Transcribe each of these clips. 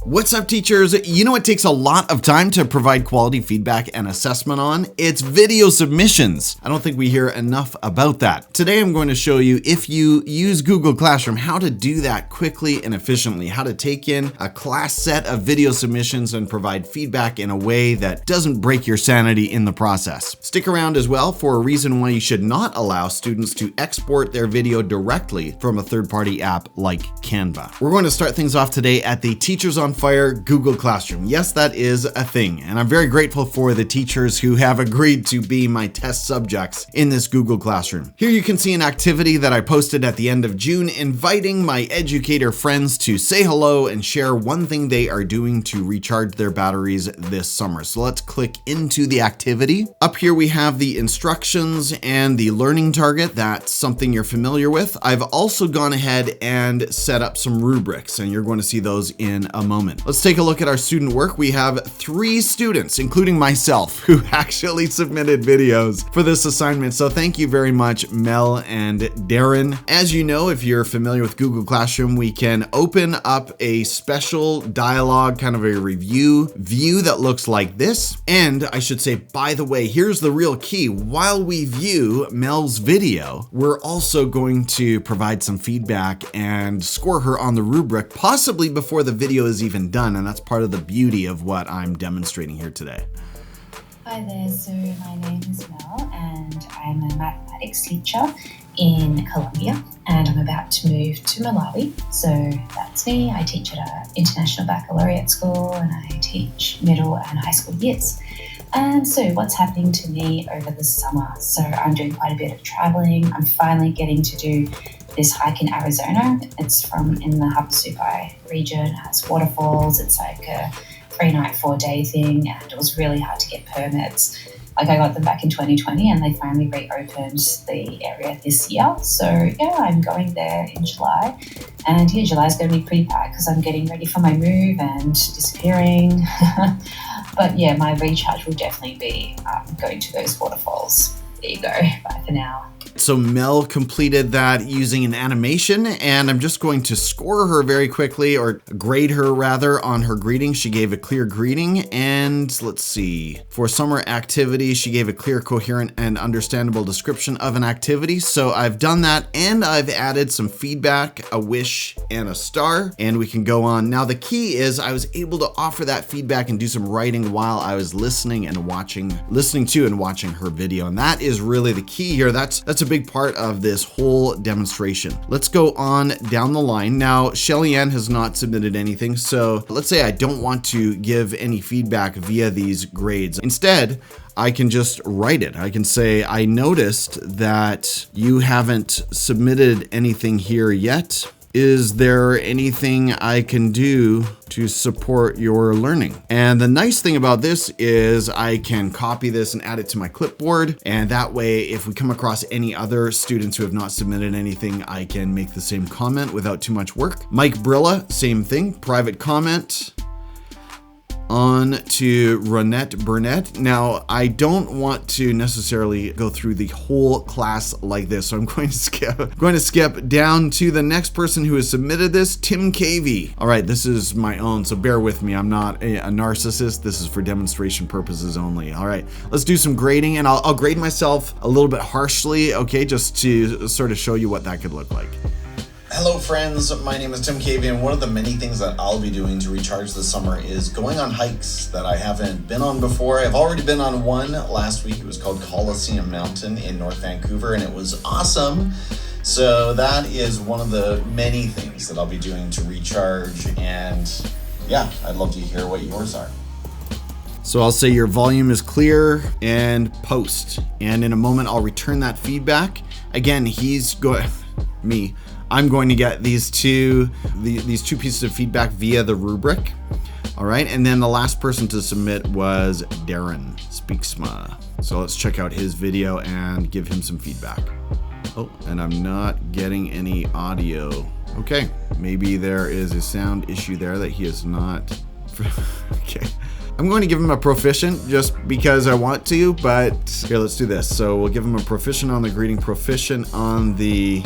What's up, teachers? You know, it takes a lot of time to provide quality feedback and assessment on. It's video submissions. I don't think we hear enough about that. Today, I'm going to show you, if you use Google Classroom, how to do that quickly and efficiently, how to take in a class set of video submissions and provide feedback in a way that doesn't break your sanity in the process. Stick around as well for a reason why you should not allow students to export their video directly from a third-party app like Canva. We're going to start things off today at the Teachers on Fire Google Classroom. Yes, that is a thing, and I'm very grateful for the teachers who have agreed to be my test subjects in this Google Classroom. Here you can see an activity that I posted at the end of June, inviting my educator friends to say hello and share one thing they are doing to recharge their batteries this summer. So let's click into the activity. Up here we have the instructions and the learning target. That's something you're familiar with. I've also gone ahead and set up some rubrics, and you're going to see those in a moment. Let's take a look at our student work. We have 3 students, including myself, who actually submitted videos for this assignment. So thank you very much, Mel and Darren. As you know, if you're familiar with Google Classroom, we can open up a special dialogue, kind of a review view that looks like this. And I should say, by the way, here's the real key. While we view Mel's video, we're also going to provide some feedback and score her on the rubric, possibly before the video is even done, and that's part of the beauty of what I'm demonstrating here today. Hi there, so my name is Mel and I'm a mathematics teacher in Colombia, and I'm about to move to Malawi. So that's me. I teach at an international baccalaureate school and I teach middle and high school years. And so what's happening to me over the summer? So I'm doing quite a bit of traveling. I'm finally getting to do this hike in Arizona. It's from in the Havasupai region. It has waterfalls. It's like a 3-night, 4-day thing. And it was really hard to get permits. Like, I got them back in 2020 and they finally reopened the area this year. So yeah, I'm going there in July. And yeah, July is going to be pretty packed because I'm getting ready for my move and disappearing. But yeah, my recharge will definitely be going to those waterfalls. There you go. Bye for now. So Mel completed that using an animation, and I'm just going to score her very quickly, or grade her rather, on her greeting. She gave a clear greeting, and let's see. For summer activity, she gave a clear, coherent, and understandable description of an activity. So I've done that, and I've added some feedback, a wish, and a star, and we can go on. Now the key is I was able to offer that feedback and do some writing while I was listening to and watching her video, and that is really the key here. That's a big part of this whole demonstration. Let's go on down the line. Now, Shelly Ann has not submitted anything, so let's say I don't want to give any feedback via these grades. Instead, I can just write it. I can say, I noticed that you haven't submitted anything here yet. Is there anything I can do to support your learning? And the nice thing about this is I can copy this and add it to my clipboard. And that way, if we come across any other students who have not submitted anything, I can make the same comment without too much work. Mike Brilla, same thing, private comment. On to Ronette Burnett. Now, I don't want to necessarily go through the whole class like this, so I'm going to skip down to the next person who has submitted this, Tim Cavey. All right, this is my own, so bear with me. I'm not a narcissist. This is for demonstration purposes only. All right, let's do some grading, and I'll grade myself a little bit harshly, okay, just to sort of show you what that could look like. Hello friends, my name is Tim Cavey, and one of the many things that I'll be doing to recharge this summer is going on hikes that I haven't been on before. I've already been on one last week. It was called Coliseum Mountain in North Vancouver, and it was awesome. So that is one of the many things that I'll be doing to recharge, and yeah, I'd love to hear what yours are. So I'll say your volume is clear and post, and in a moment I'll return that feedback. Again, I'm going to get these two pieces of feedback via the rubric. All right, and then the last person to submit was Darren Speaksma. So let's check out his video and give him some feedback. Oh, and I'm not getting any audio. Okay, maybe there is a sound issue there that he is not. Okay. I'm going to give him a proficient just because I want to, but here, let's do this. So we'll give him a proficient on the greeting, proficient on the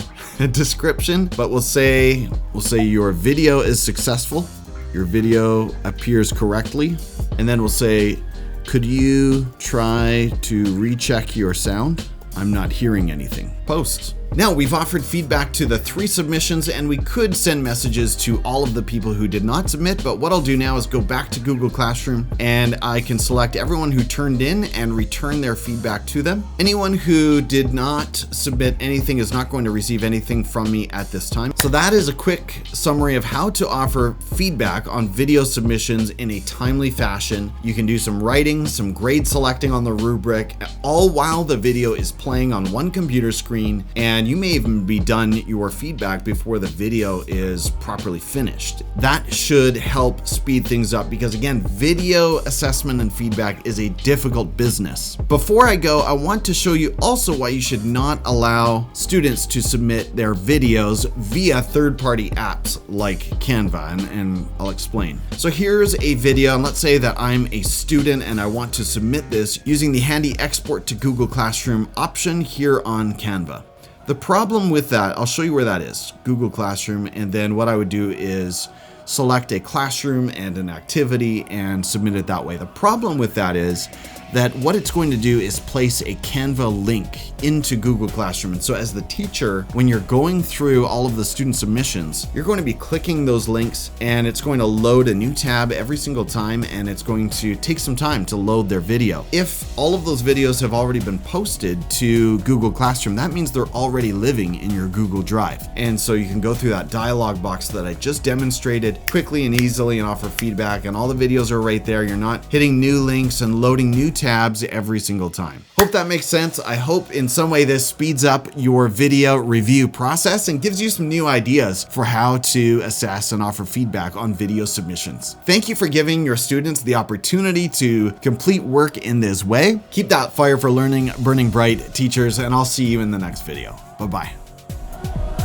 description, but we'll say your video is successful. your video appears correctly. And then we'll say, could you try to recheck your sound? I'm not hearing anything. Post. Now, we've offered feedback to the 3 submissions, and we could send messages to all of the people who did not submit, but what I'll do now is go back to Google Classroom and I can select everyone who turned in and return their feedback to them. Anyone who did not submit anything is not going to receive anything from me at this time. So that is a quick summary of how to offer feedback on video submissions in a timely fashion. You can do some writing, some grade selecting on the rubric, all while the video is playing on one computer screen, and you may even be done your feedback before the video is properly finished. That should help speed things up because, again, video assessment and feedback is a difficult business. Before I go, I want to show you also why you should not allow students to submit their videos via third-party apps like Canva, and I'll explain. So here's a video, and let's say that I'm a student and I want to submit this using the handy export to Google Classroom option here on Canva. The problem with that, I'll show you where that is, Google Classroom, and then what I would do is select a classroom and an activity and submit it that way. The problem with that is that what it's going to do is place a Canva link into Google Classroom. And so as the teacher, when you're going through all of the student submissions, you're going to be clicking those links and it's going to load a new tab every single time, and it's going to take some time to load their video. If all of those videos have already been posted to Google Classroom, that means they're already living in your Google Drive. And so you can go through that dialog box that I just demonstrated quickly and easily and offer feedback, and all the videos are right there. You're not hitting new links and loading new tabs every single time. Hope that makes sense. I hope in some way this speeds up your video review process and gives you some new ideas for how to assess and offer feedback on video submissions. Thank you for giving your students the opportunity to complete work in this way. Keep that fire for learning burning bright, teachers, and I'll see you in the next video. Bye-bye.